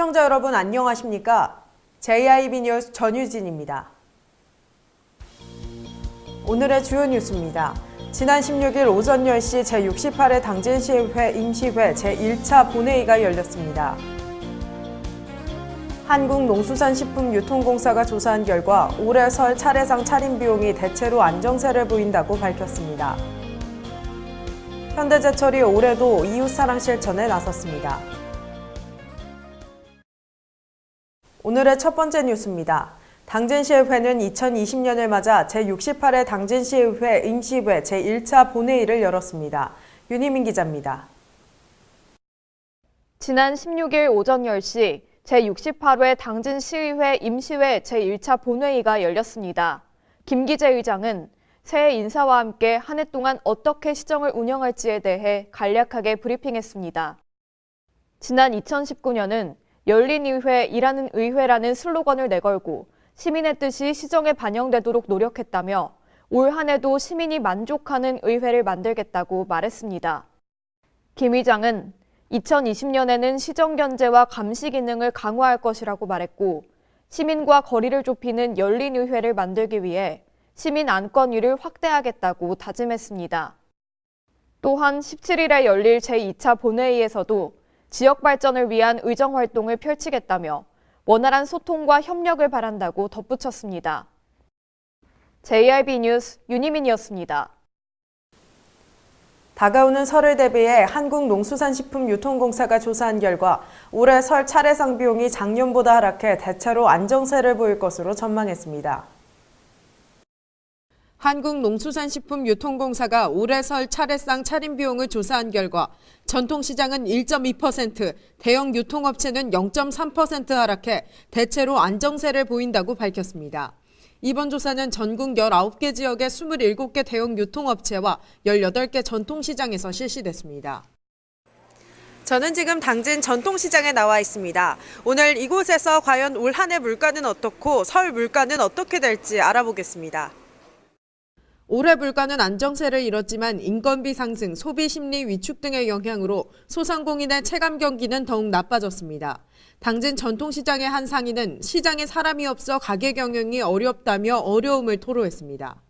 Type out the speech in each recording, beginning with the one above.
시청자 여러분 안녕하십니까? JIB 뉴스 전유진입니다. 오늘의 주요 뉴스입니다. 지난 16일 오전 10시 제68회 당진시의회 임시회 제1차 본회의가 열렸습니다. 한국농수산식품유통공사가 조사한 결과 올해 설 차례상 차림 비용이 대체로 안정세를 보인다고 밝혔습니다. 현대제철이 올해도 이웃사랑 실천에 나섰습니다. 오늘의 첫 번째 뉴스입니다. 당진시의회는 2020년을 맞아 제68회 당진시의회 임시회 제1차 본회의를 열었습니다. 윤희민 기자입니다. 지난 16일 오전 10시 제68회 당진시의회 임시회 제1차 본회의가 열렸습니다. 김기재 의장은 새해 인사와 함께 한 해 동안 어떻게 시정을 운영할지에 대해 간략하게 브리핑했습니다. 지난 2019년은 열린 의회, 일하는 의회라는 슬로건을 내걸고 시민의 뜻이 시정에 반영되도록 노력했다며 올 한 해도 시민이 만족하는 의회를 만들겠다고 말했습니다. 김 의장은 2020년에는 시정 견제와 감시 기능을 강화할 것이라고 말했고 시민과 거리를 좁히는 열린 의회를 만들기 위해 시민 안건위를 확대하겠다고 다짐했습니다. 또한 17일에 열릴 제2차 본회의에서도 지역 발전을 위한 의정 활동을 펼치겠다며 원활한 소통과 협력을 바란다고 덧붙였습니다. JIB 뉴스 윤희민이었습니다. 다가오는 설을 대비해 한국농수산식품유통공사가 조사한 결과 올해 설 차례상 비용이 작년보다 하락해 대체로 안정세를 보일 것으로 전망했습니다. 한국농수산식품유통공사가 올해 설 차례상 차림 비용을 조사한 결과 전통시장은 1.2%, 대형 유통업체는 0.3% 하락해 대체로 안정세를 보인다고 밝혔습니다. 이번 조사는 전국 19개 지역의 27개 대형 유통업체와 18개 전통시장에서 실시됐습니다. 저는 지금 당진 전통시장에 나와 있습니다. 오늘 이곳에서 과연 올 한 해 물가는 어떻고 설 물가는 어떻게 될지 알아보겠습니다. 올해 물가는 안정세를 이뤘지만 인건비 상승, 소비 심리 위축 등의 영향으로 소상공인의 체감 경기는 더욱 나빠졌습니다. 당진 전통시장의 한 상인은 시장에 사람이 없어 가게 경영이 어렵다며 어려움을 토로했습니다.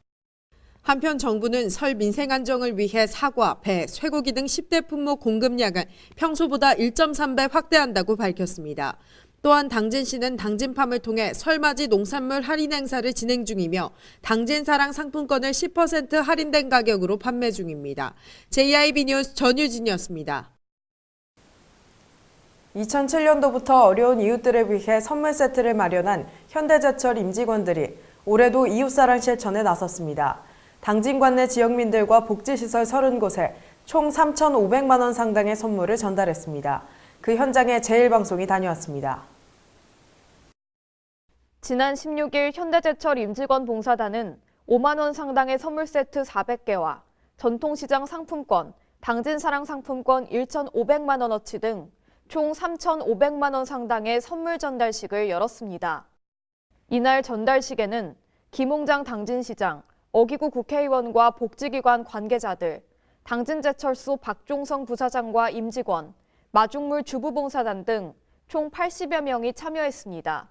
한편 정부는 설 민생 안정을 위해 사과, 배, 쇠고기 등 10대 품목 공급량을 평소보다 1.3배 확대한다고 밝혔습니다. 또한 당진시는 당진팜을 통해 설맞이 농산물 할인 행사를 진행 중이며 당진사랑 상품권을 10% 할인된 가격으로 판매 중입니다. JIB 뉴스 전유진이었습니다. 2007년도부터 어려운 이웃들을 위해 선물 세트를 마련한 현대제철 임직원들이 올해도 이웃사랑 실천에 나섰습니다. 당진관 내 지역민들과 복지시설 30곳에 총 3,500만 원 상당의 선물을 전달했습니다. 그 현장에 제일방송이 다녀왔습니다. 지난 16일 현대제철 임직원 봉사단은 5만 원 상당의 선물 세트 400개와 전통시장 상품권, 당진사랑 상품권 1,500만 원어치 등 총 3,500만 원 상당의 선물 전달식을 열었습니다. 이날 전달식에는 김홍장 당진시장, 어기구 국회의원과 복지기관 관계자들, 당진제철소 박종성 부사장과 임직원, 마중물 주부봉사단 등 총 80여 명이 참여했습니다.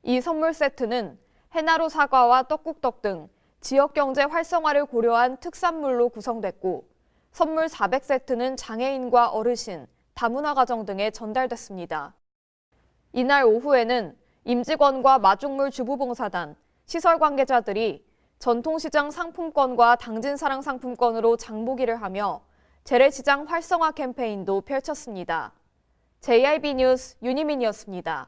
이 선물 세트는 해나루 사과와 떡국떡 등 지역경제 활성화를 고려한 특산물로 구성됐고 선물 400세트는 장애인과 어르신, 다문화 가정 등에 전달됐습니다. 이날 오후에는 임직원과 마중물 주부봉사단, 시설 관계자들이 전통시장 상품권과 당진사랑 상품권으로 장보기를 하며 재래시장 활성화 캠페인도 펼쳤습니다. JIB 뉴스 윤희민이었습니다.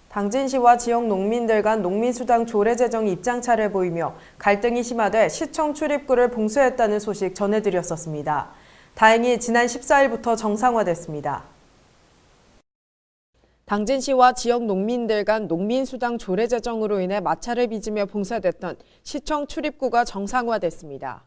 당진시와 지역 농민들 간 농민수당 조례 제정 입장차를 보이며 갈등이 심화돼 시청 출입구를 봉쇄했다는 소식 전해드렸었습니다. 다행히 지난 14일부터 정상화됐습니다. 당진시와 지역 농민들 간 농민수당 조례 제정으로 인해 마찰을 빚으며 봉쇄됐던 시청 출입구가 정상화됐습니다.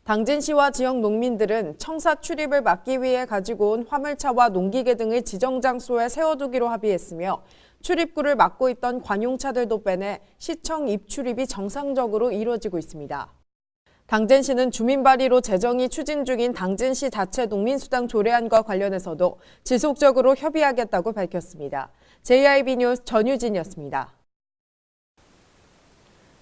당진시와 지역 농민들은 청사 출입을 막기 위해 가지고 온 화물차와 농기계 등을 지정 장소에 세워두기로 합의했으며 출입구를 막고 있던 관용차들도 빼내 시청 입출입이 정상적으로 이루어지고 있습니다. 당진시는 주민 발의로 재정이 추진 중인 당진시 자체 농민수당 조례안과 관련해서도 지속적으로 협의하겠다고 밝혔습니다. JIB 뉴스 전유진이었습니다.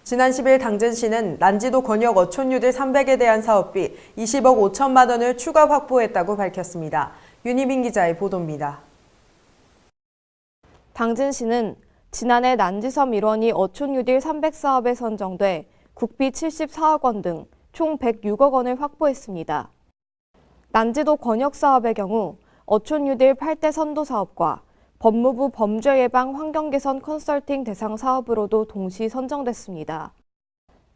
지난 10일 당진시는 난지도 권역 어촌유들 300에 대한 사업비 20억 5천만 원을 추가 확보했다고 밝혔습니다. 윤희민 기자의 보도입니다. 당진시는 지난해 난지섬 일원이 어촌유딜 300사업에 선정돼 국비 74억 원 등 총 106억 원을 확보했습니다. 난지도 권역사업의 경우 어촌유딜 8대 선도사업과 법무부 범죄예방 환경개선 컨설팅 대상 사업으로도 동시 선정됐습니다.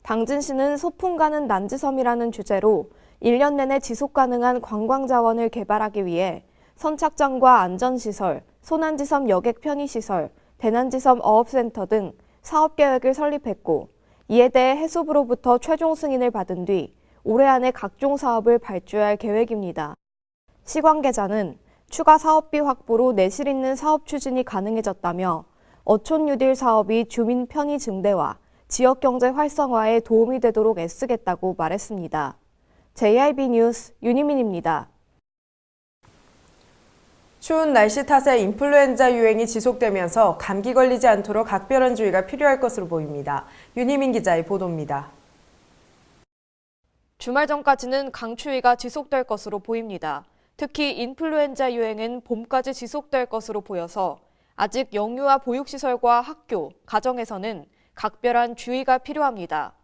당진시는 소풍 가는 난지섬이라는 주제로 1년 내내 지속가능한 관광자원을 개발하기 위해 선착장과 안전시설, 소난지섬 여객 편의시설, 대난지섬 어업센터 등 사업계획을 설립했고 이에 대해 해수부로부터 최종 승인을 받은 뒤 올해 안에 각종 사업을 발주할 계획입니다. 시 관계자는 추가 사업비 확보로 내실 있는 사업 추진이 가능해졌다며 어촌유딜 사업이 주민 편의 증대와 지역경제 활성화에 도움이 되도록 애쓰겠다고 말했습니다. JIB 뉴스 윤희민입니다. 추운 날씨 탓에 인플루엔자 유행이 지속되면서 감기 걸리지 않도록 각별한 주의가 필요할 것으로 보입니다. 윤희민 기자의 보도입니다. 주말 전까지는 강추위가 지속될 것으로 보입니다. 특히 인플루엔자 유행은 봄까지 지속될 것으로 보여서 아직 영유아 보육시설과 학교, 가정에서는 각별한 주의가 필요합니다.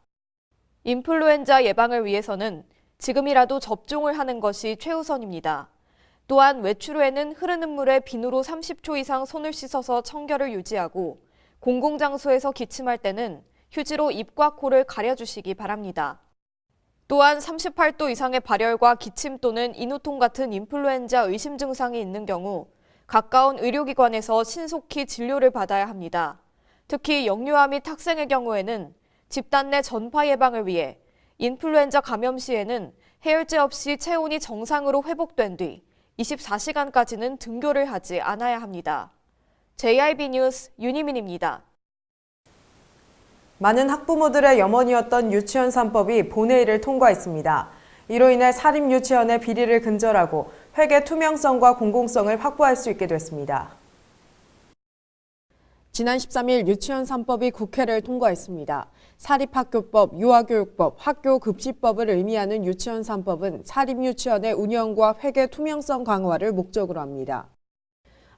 인플루엔자 예방을 위해서는 지금이라도 접종을 하는 것이 최우선입니다. 또한 외출 후에는 흐르는 물에 비누로 30초 이상 손을 씻어서 청결을 유지하고 공공장소에서 기침할 때는 휴지로 입과 코를 가려주시기 바랍니다. 또한 38도 이상의 발열과 기침 또는 인후통 같은 인플루엔자 의심 증상이 있는 경우 가까운 의료기관에서 신속히 진료를 받아야 합니다. 특히 영유아 및 학생의 경우에는 집단 내 전파 예방을 위해 인플루엔자 감염 시에는 해열제 없이 체온이 정상으로 회복된 뒤 24시간까지는 등교를 하지 않아야 합니다. JIB 뉴스 윤희민입니다. 많은 학부모들의 염원이었던 유치원 3법이 본회의를 통과했습니다. 이로 인해 사립유치원의 비리를 근절하고 회계 투명성과 공공성을 확보할 수 있게 됐습니다. 지난 13일 유치원 3법이 국회를 통과했습니다. 사립학교법, 유아교육법, 학교급식법을 의미하는 유치원 3법은 사립유치원의 운영과 회계 투명성 강화를 목적으로 합니다.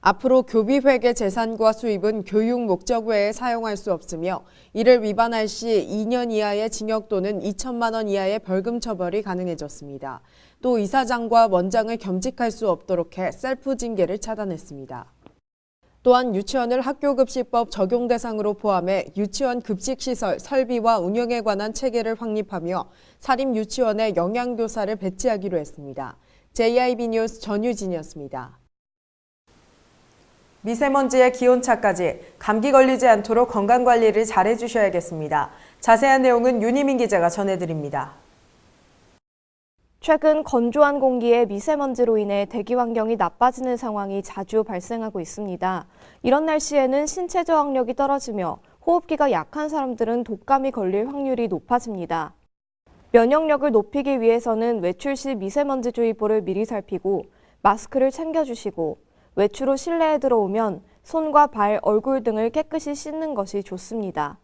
앞으로 교비회계 재산과 수입은 교육 목적 외에 사용할 수 없으며 이를 위반할 시 2년 이하의 징역 또는 2천만 원 이하의 벌금 처벌이 가능해졌습니다. 또 이사장과 원장을 겸직할 수 없도록 해 셀프 징계를 차단했습니다. 또한 유치원을 학교급식법 적용 대상으로 포함해 유치원 급식시설 설비와 운영에 관한 체계를 확립하며 사립유치원에 영양교사를 배치하기로 했습니다. JIB 뉴스 전유진이었습니다. 미세먼지의 기온차까지 감기 걸리지 않도록 건강관리를 잘해주셔야겠습니다. 자세한 내용은 윤희민 기자가 전해드립니다. 최근 건조한 공기에 미세먼지로 인해 대기 환경이 나빠지는 상황이 자주 발생하고 있습니다. 이런 날씨에는 신체 저항력이 떨어지며 호흡기가 약한 사람들은 독감이 걸릴 확률이 높아집니다. 면역력을 높이기 위해서는 외출 시 미세먼지주의보를 미리 살피고 마스크를 챙겨주시고 외출 후 실내에 들어오면 손과 발, 얼굴 등을 깨끗이 씻는 것이 좋습니다.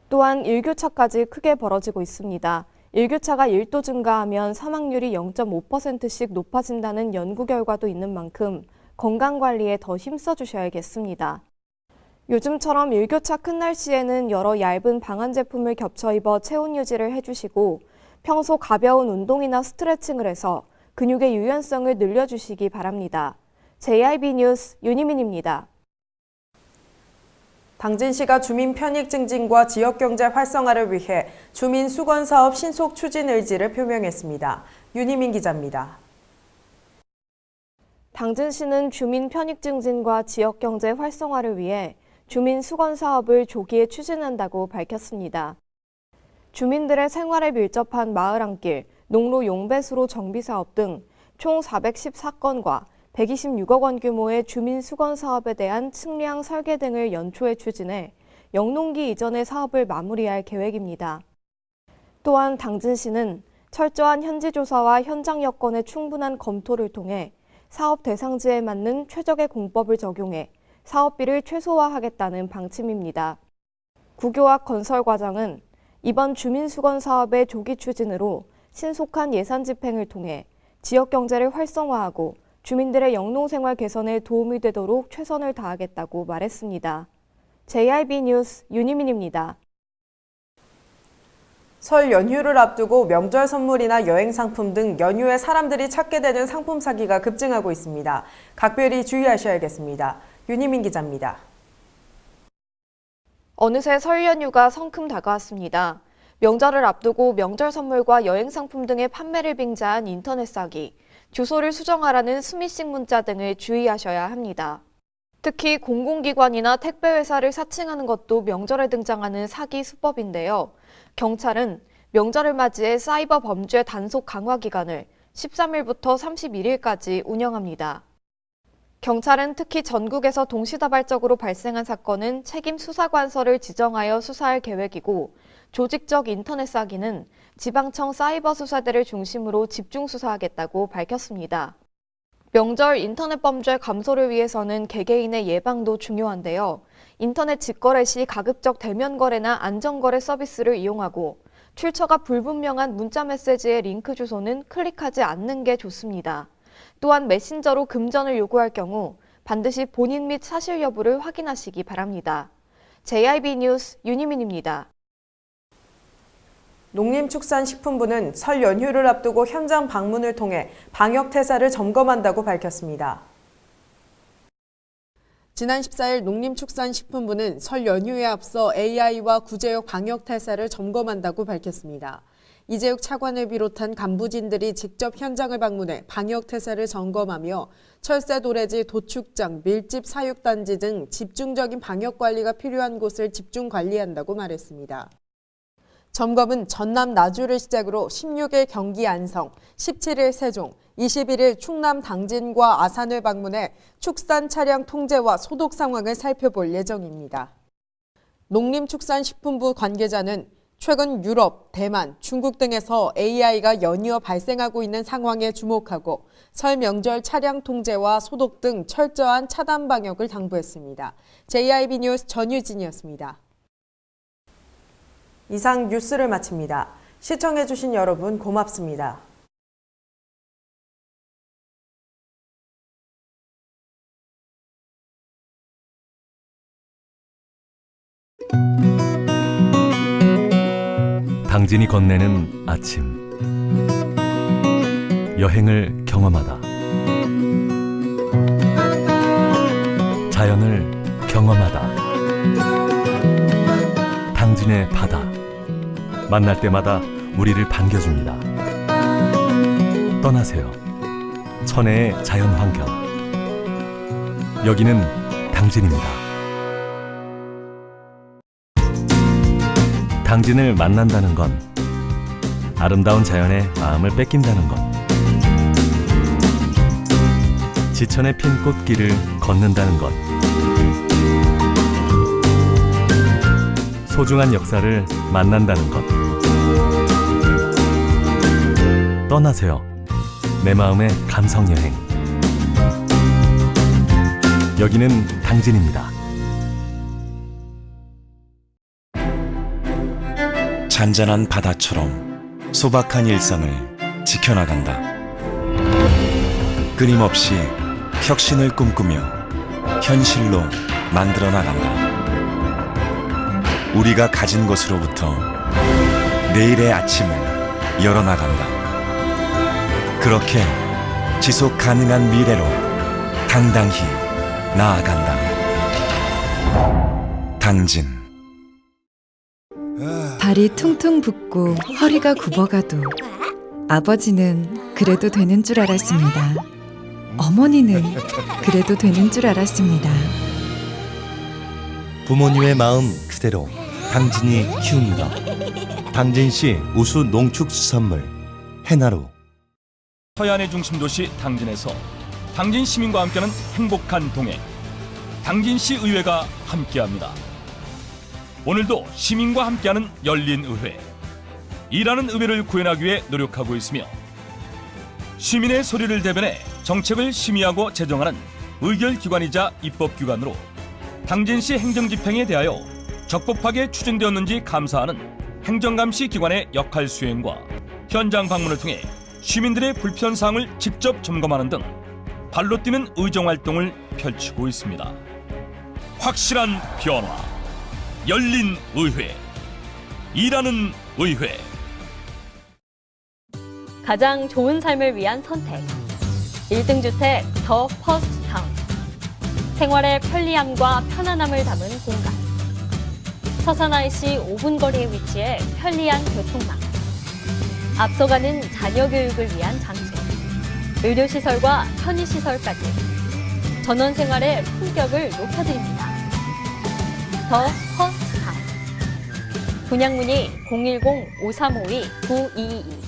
또한 일교차까지 크게 벌어지고 있습니다. 일교차가 1도 증가하면 사망률이 0.5%씩 높아진다는 연구 결과도 있는 만큼 건강관리에 더 힘써주셔야겠습니다. 요즘처럼 일교차 큰 날씨에는 여러 얇은 방한 제품을 겹쳐 입어 체온 유지를 해주시고 평소 가벼운 운동이나 스트레칭을 해서 근육의 유연성을 늘려주시기 바랍니다. JIB 뉴스 윤희민입니다. 당진시가 주민 편익 증진과 지역경제 활성화를 위해 주민 수건사업 신속 추진 의지를 표명했습니다. 윤희민 기자입니다. 당진시는 주민 편익 증진과 지역경제 활성화를 위해 주민 수건사업을 조기에 추진한다고 밝혔습니다. 주민들의 생활에 밀접한 마을 안길, 농로 용배수로 정비사업 등 총 414건과 126억 원 규모의 주민 수건 사업에 대한 측량 설계 등을 연초에 추진해 영농기 이전의 사업을 마무리할 계획입니다. 또한 당진시는 철저한 현지 조사와 현장 여건의 충분한 검토를 통해 사업 대상지에 맞는 최적의 공법을 적용해 사업비를 최소화하겠다는 방침입니다. 구교학 건설과장은 이번 주민수건 사업의 조기 추진으로 신속한 예산 집행을 통해 지역 경제를 활성화하고 주민들의 영농생활 개선에 도움이 되도록 최선을 다하겠다고 말했습니다. JIB 뉴스 윤희민입니다. 설 연휴를 앞두고 명절 선물이나 여행 상품 등 연휴에 사람들이 찾게 되는 상품 사기가 급증하고 있습니다. 각별히 주의하셔야겠습니다. 윤희민 기자입니다. 어느새 설 연휴가 성큼 다가왔습니다. 명절을 앞두고 명절 선물과 여행 상품 등의 판매를 빙자한 인터넷 사기, 주소를 수정하라는 스미싱 문자 등을 주의하셔야 합니다. 특히 공공기관이나 택배회사를 사칭하는 것도 명절에 등장하는 사기 수법인데요. 경찰은 명절을 맞이해 사이버 범죄 단속 강화 기간을 13일부터 31일까지 운영합니다. 경찰은 특히 전국에서 동시다발적으로 발생한 사건은 책임 수사관서를 지정하여 수사할 계획이고, 조직적 인터넷 사기는 지방청 사이버 수사대를 중심으로 집중 수사하겠다고 밝혔습니다. 명절 인터넷 범죄 감소를 위해서는 개개인의 예방도 중요한데요. 인터넷 직거래 시 가급적 대면 거래나 안전거래 서비스를 이용하고, 출처가 불분명한 문자 메시지의 링크 주소는 클릭하지 않는 게 좋습니다. 또한 메신저로 금전을 요구할 경우 반드시 본인 및 사실 여부를 확인하시기 바랍니다. JIB 뉴스 윤희민입니다. 농림축산식품부는 설 연휴를 앞두고 현장 방문을 통해 방역 태세를 점검한다고 밝혔습니다. 지난 14일 농림축산식품부는 설 연휴에 앞서 AI와 구제역 방역 태세를 점검한다고 밝혔습니다. 이재욱 차관을 비롯한 간부진들이 직접 현장을 방문해 방역 태세를 점검하며 철새 도래지, 도축장, 밀집 사육단지 등 집중적인 방역 관리가 필요한 곳을 집중 관리한다고 말했습니다. 점검은 전남 나주를 시작으로 16일 경기 안성, 17일 세종, 21일 충남 당진과 아산을 방문해 축산 차량 통제와 소독 상황을 살펴볼 예정입니다. 농림축산식품부 관계자는 최근 유럽, 대만, 중국 등에서 AI가 연이어 발생하고 있는 상황에 주목하고 설 명절 차량 통제와 소독 등 철저한 차단 방역을 당부했습니다. JIB 뉴스 전유진이었습니다. 이상 뉴스를 마칩니다. 시청해주신 여러분 고맙습니다. 당진이 건네는 아침, 여행을 경험하다, 자연을 경험하다, 당진의 바다, 만날 때마다 우리를 반겨줍니다. 떠나세요. 천혜의 자연환경, 여기는 당진입니다. 당진을 만난다는 건 아름다운 자연의 마음을 뺏긴다는 것, 지천에 핀 꽃길을 걷는다는 것, 소중한 역사를 만난다는 것. 떠나세요. 내 마음의 감성여행. 여기는 당진입니다. 잔잔한 바다처럼 소박한 일상을 지켜나간다. 끊임없이 혁신을 꿈꾸며 현실로 만들어 나간다. 우리가 가진 것으로부터 내일의 아침을 열어나간다. 그렇게 지속 가능한 미래로 당당히 나아간다. 당진. 발이 퉁퉁 붓고 허리가 굽어가도 아버지는 그래도 되는 줄 알았습니다. 어머니는 그래도 되는 줄 알았습니다. 부모님의 마음 그대로 당진이 키웁니다. 당진시 우수 농축수산물 해나루. 서해안의 중심 도시 당진에서 당진 시민과 함께하는 행복한 동행, 당진시 의회가 함께합니다. 오늘도 시민과 함께하는 열린 의회, 일하는 의회를 구현하기 위해 노력하고 있으며 시민의 소리를 대변해 정책을 심의하고 제정하는 의결기관이자 입법기관으로 당진시 행정집행에 대하여 적법하게 추진되었는지 감사하는 행정감시 기관의 역할 수행과 현장 방문을 통해 시민들의 불편사항을 직접 점검하는 등 발로 뛰는 의정활동을 펼치고 있습니다. 확실한 변화, 열린 의회, 일하는 의회. 가장 좋은 삶을 위한 선택. 1등 주택 더 퍼스트 타운. 생활의 편리함과 편안함을 담은 공간. 서산 IC 5분 거리에 위치해 편리한 교통망. 앞서가는 자녀 교육을 위한 장치. 의료시설과 편의시설까지. 전원 생활의 품격을 높여드립니다. 더 퍼스트 타운. 분양 문의 010-5352-9222